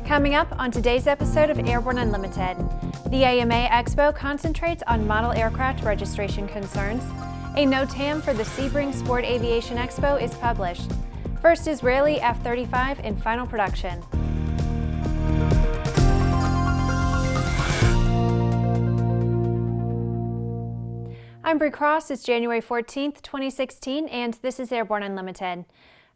Coming up on today's episode of Airborne Unlimited, the AMA Expo concentrates on model aircraft registration concerns. A NOTAM for the Sebring Sport Aviation Expo is published. First Israeli F-35 in final production. I'm Brianne Cross. It's January 14th, 2016, and this is Airborne Unlimited.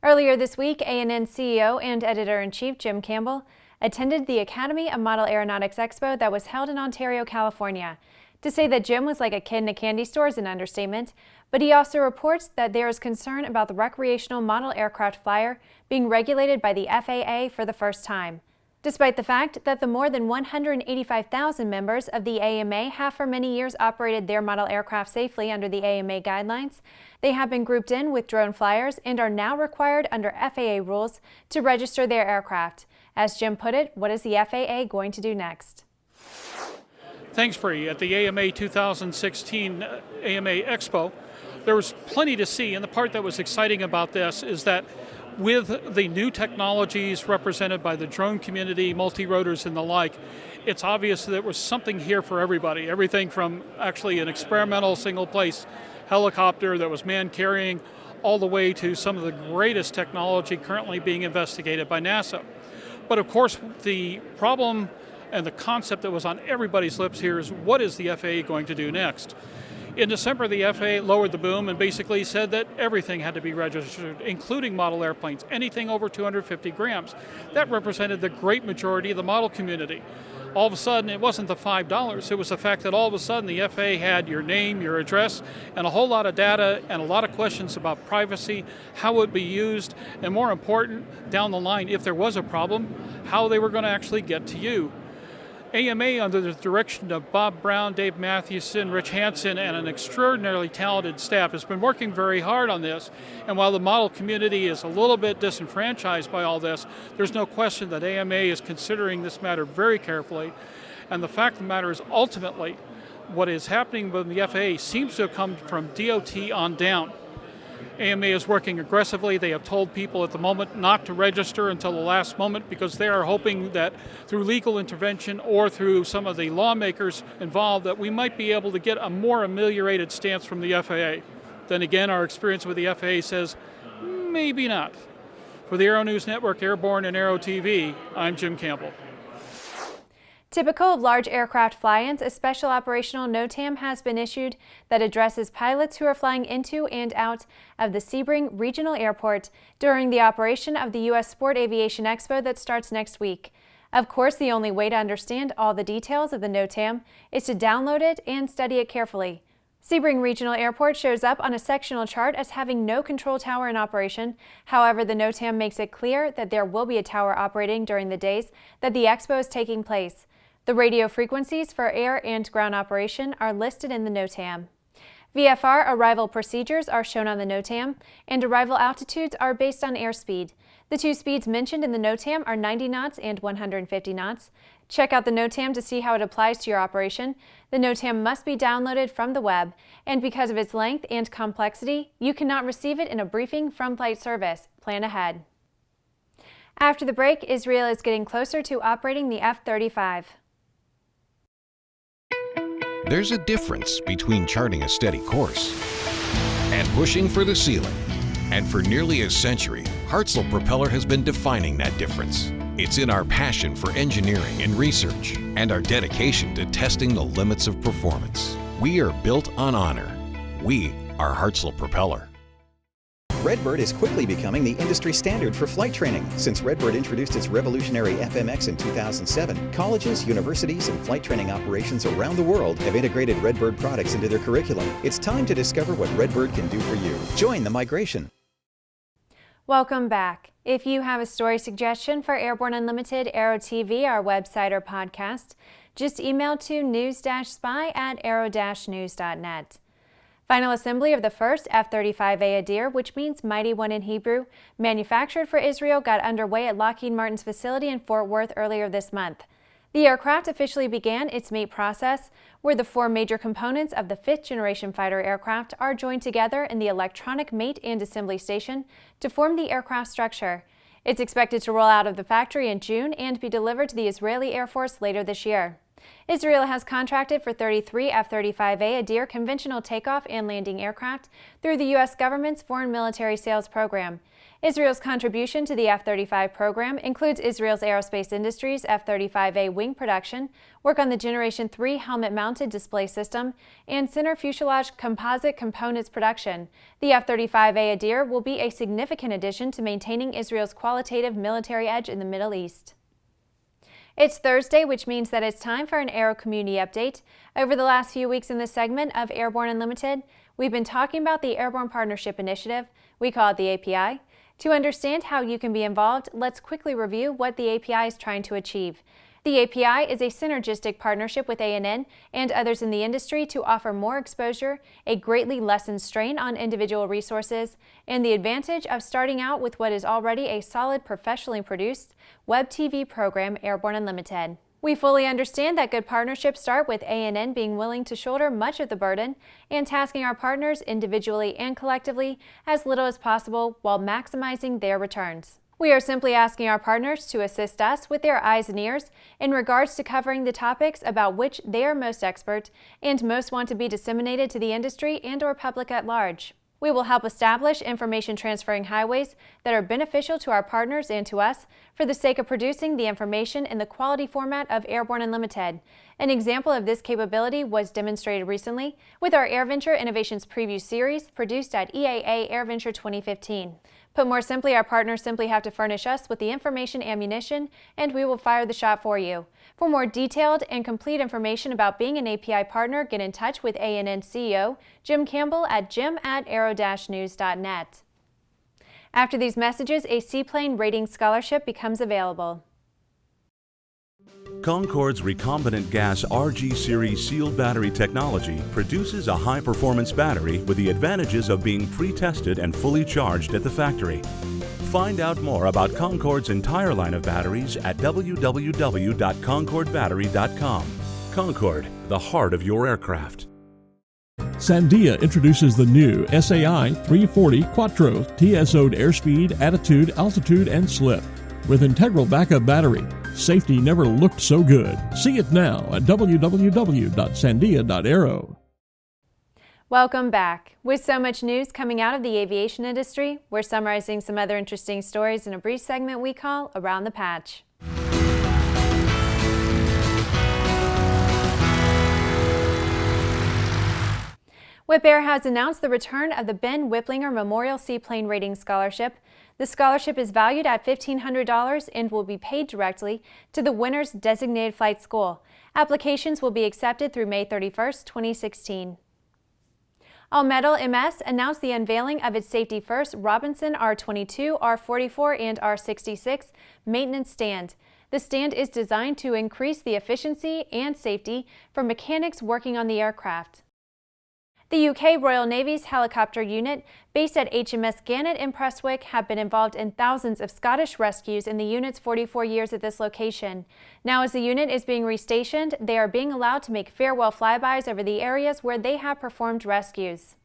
Earlier this week, ANN CEO and Editor-in-Chief Jim Campbell attended the Academy of Model Aeronautics Expo that was held in Ontario, California. To say that Jim was like a kid in a candy store is an understatement, but he also reports that there is concern about the recreational model aircraft flyer being regulated by the FAA for the first time. Despite the fact that the more than 185,000 members of the AMA have for many years operated their model aircraft safely under the AMA guidelines, they have been grouped in with drone flyers and are now required under FAA rules to register their aircraft. As Jim put it, what is the FAA going to do next? Thanks, Bree. At the AMA 2016 AMA Expo, there was plenty to see, and the part that was exciting about this is that with the new technologies represented by the drone community, multi-rotors and the like, it's obvious that there was something here for everybody. Everything from actually an experimental single-place helicopter that was man-carrying all the way to some of the greatest technology currently being investigated by NASA. But of course, the problem and the concept that was on everybody's lips here is, what is the FAA going to do next? In December, the FAA lowered the boom and basically said that everything had to be registered, including model airplanes, anything over 250 grams. That represented the great majority of the model community. All of a sudden, it wasn't the $5, it was the fact that all of a sudden the FAA had your name, your address, and a whole lot of data and a lot of questions about privacy, how it would be used, and more important, down the line, if there was a problem, how they were going to actually get to you. AMA, under the direction of Bob Brown, Dave Mathewson, Rich Hansen, and an extraordinarily talented staff, has been working very hard on this. And while the model community is a little bit disenfranchised by all this, there's no question that AMA is considering this matter very carefully. And the fact of the matter is, ultimately, what is happening with the FAA seems to have come from DOT on down. AMA is working aggressively. They have told people at the moment not to register until the last moment because they are hoping that through legal intervention or through some of the lawmakers involved that we might be able to get a more ameliorated stance from the FAA. Then again, our experience with the FAA says maybe not. For the Aero-News Network, Airborne and Aero-TV, I'm Jim Campbell. Typical of large aircraft fly-ins, a special operational NOTAM has been issued that addresses pilots who are flying into and out of the Sebring Regional Airport during the operation of the U.S. Sport Aviation Expo that starts next week. Of course, the only way to understand all the details of the NOTAM is to download it and study it carefully. Sebring Regional Airport shows up on a sectional chart as having no control tower in operation. However, the NOTAM makes it clear that there will be a tower operating during the days that the expo is taking place. The radio frequencies for air and ground operation are listed in the NOTAM. VFR arrival procedures are shown on the NOTAM, and arrival altitudes are based on airspeed. The two speeds mentioned in the NOTAM are 90 knots and 150 knots. Check out the NOTAM to see how it applies to your operation. The NOTAM must be downloaded from the web, and because of its length and complexity, you cannot receive it in a briefing from flight service. Plan ahead. After the break, Israel is getting closer to operating the F-35. There's a difference between charting a steady course and pushing for the ceiling. And for nearly a century, Hartzell Propeller has been defining that difference. It's in our passion for engineering and research and our dedication to testing the limits of performance. We are built on honor. We are Hartzell Propeller. Redbird is quickly becoming the industry standard for flight training. Since Redbird introduced its revolutionary FMX in 2007, colleges, universities, and flight training operations around the world have integrated Redbird products into their curriculum. It's time to discover what Redbird can do for you. Join the migration. Welcome back. If you have a story suggestion for Airborne Unlimited, Aero-TV, our website or podcast, just email to news-spy@aero-news.net. Final assembly of the first F-35A Adir, which means Mighty One in Hebrew, manufactured for Israel, got underway at Lockheed Martin's facility in Fort Worth earlier this month. The aircraft officially began its mate process, where the four major components of the fifth-generation fighter aircraft are joined together in the electronic mate and assembly station to form the aircraft structure. It's expected to roll out of the factory in June and be delivered to the Israeli Air Force later this year. Israel has contracted for 33 F-35A Adir conventional takeoff and landing aircraft through the U.S. government's Foreign Military Sales Program. Israel's contribution to the F-35 program includes Israel's aerospace industry's F-35A wing production, work on the Generation 3 helmet-mounted display system, and center fuselage composite components production. The F-35A Adir will be a significant addition to maintaining Israel's qualitative military edge in the Middle East. It's Thursday, which means that it's time for an Aero Community Update. Over the last few weeks in this segment of Airborne Unlimited, we've been talking about the Airborne Partnership Initiative. We call it the API. To understand how you can be involved, let's quickly review what the API is trying to achieve. The API is a synergistic partnership with ANN and others in the industry to offer more exposure, a greatly lessened strain on individual resources, and the advantage of starting out with what is already a solid, professionally produced web TV program, Airborne Unlimited. We fully understand that good partnerships start with ANN being willing to shoulder much of the burden and tasking our partners individually and collectively as little as possible while maximizing their returns. We are simply asking our partners to assist us with their eyes and ears in regards to covering the topics about which they are most expert and most want to be disseminated to the industry and/or public at large. We will help establish information transferring highways that are beneficial to our partners and to us for the sake of producing the information in the quality format of Airborne Unlimited. An example of this capability was demonstrated recently with our AirVenture Innovations Preview Series produced at EAA AirVenture 2015. Put more simply, our partners simply have to furnish us with the information ammunition and we will fire the shot for you. For more detailed and complete information about being an API partner, get in touch with ANN CEO Jim Campbell at jim@aero-news.net. After these messages, a Seaplane rating scholarship becomes available. Concorde's recombinant gas RG series sealed battery technology produces a high-performance battery with the advantages of being pre-tested and fully charged at the factory. Find out more about Concorde's entire line of batteries at www.concordebattery.com. Concorde, the heart of your aircraft. Sandia introduces the new SAI 340 Quattro TSO'd airspeed, attitude, altitude, and slip. With integral backup battery, safety never looked so good. See it now at www.sandia.aero. Welcome back. With so much news coming out of the aviation industry, we're summarizing some other interesting stories in a brief segment we call Around the Patch. Wipaire has announced the return of the Ben Whiplinger Memorial Seaplane Rating Scholarship. The scholarship is valued at $1,500 and will be paid directly to the winner's designated flight school. Applications will be accepted through May 31, 2016. All Metal MS announced the unveiling of its Safety First Robinson R22, R44, and R66 maintenance stand. The stand is designed to increase the efficiency and safety for mechanics working on the aircraft. The UK Royal Navy's helicopter unit, based at HMS Gannet in Prestwick, have been involved in thousands of Scottish rescues in the unit's 44 years at this location. Now, as the unit is being restationed, they are being allowed to make farewell flybys over the areas where they have performed rescues.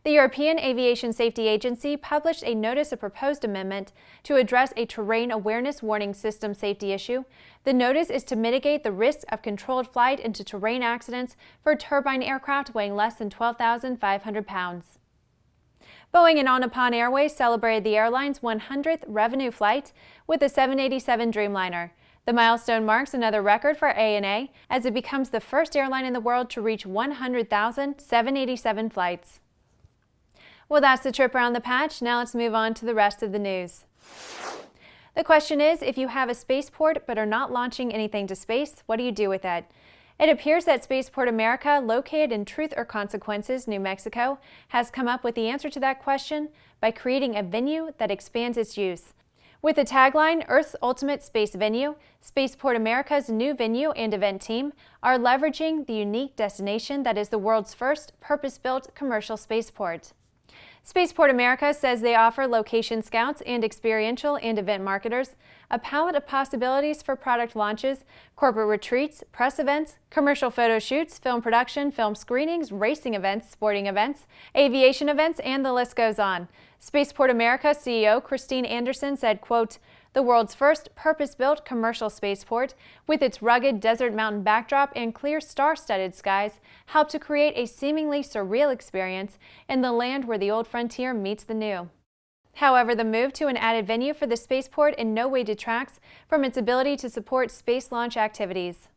The European Aviation Safety Agency published a notice of proposed amendment to address a terrain awareness warning system safety issue. The notice is to mitigate the risk of controlled flight into terrain accidents for turbine aircraft weighing less than 12,500 pounds. Boeing and All Nippon Airways celebrated the airline's 100th revenue flight with the 787 Dreamliner. The milestone marks another record for ANA as it becomes the first airline in the world to reach 100,000 787 flights. Well, that's the trip around the patch. Now let's move on to the rest of the news. The question is, if you have a spaceport but are not launching anything to space, what do you do with it? It appears that Spaceport America, located in Truth or Consequences, New Mexico, has come up with the answer to that question by creating a venue that expands its use. With the tagline, Earth's Ultimate Space Venue, Spaceport America's new venue and event team are leveraging the unique destination that is the world's first purpose-built commercial spaceport. Spaceport America says they offer location scouts and experiential and event marketers a palette of possibilities for product launches, corporate retreats, press events, commercial photo shoots, film production, film screenings, racing events, sporting events, aviation events, and the list goes on. Spaceport America CEO Christine Anderson said, quote, "The world's first purpose-built commercial spaceport, with its rugged desert mountain backdrop and clear star-studded skies, helped to create a seemingly surreal experience in the land where the old frontier meets the new." However, the move to an added venue for the spaceport in no way detracts from its ability to support space launch activities.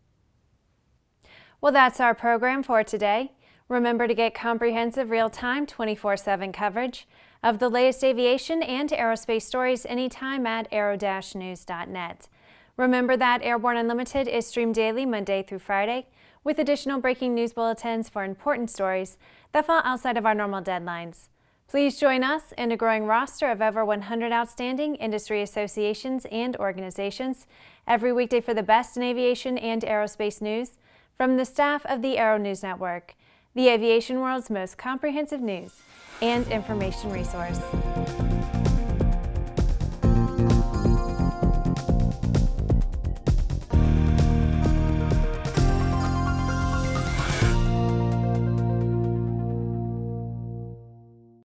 Well, that's our program for today. Remember to get comprehensive, real-time, 24/7 coverage of the latest aviation and aerospace stories anytime at aero-news.net. Remember that Airborne Unlimited is streamed daily Monday through Friday, with additional breaking news bulletins for important stories that fall outside of our normal deadlines. Please join us and a growing roster of over 100 outstanding industry associations and organizations every weekday for the best in aviation and aerospace news from the staff of the Aero-News Network, the aviation world's most comprehensive news and information resource.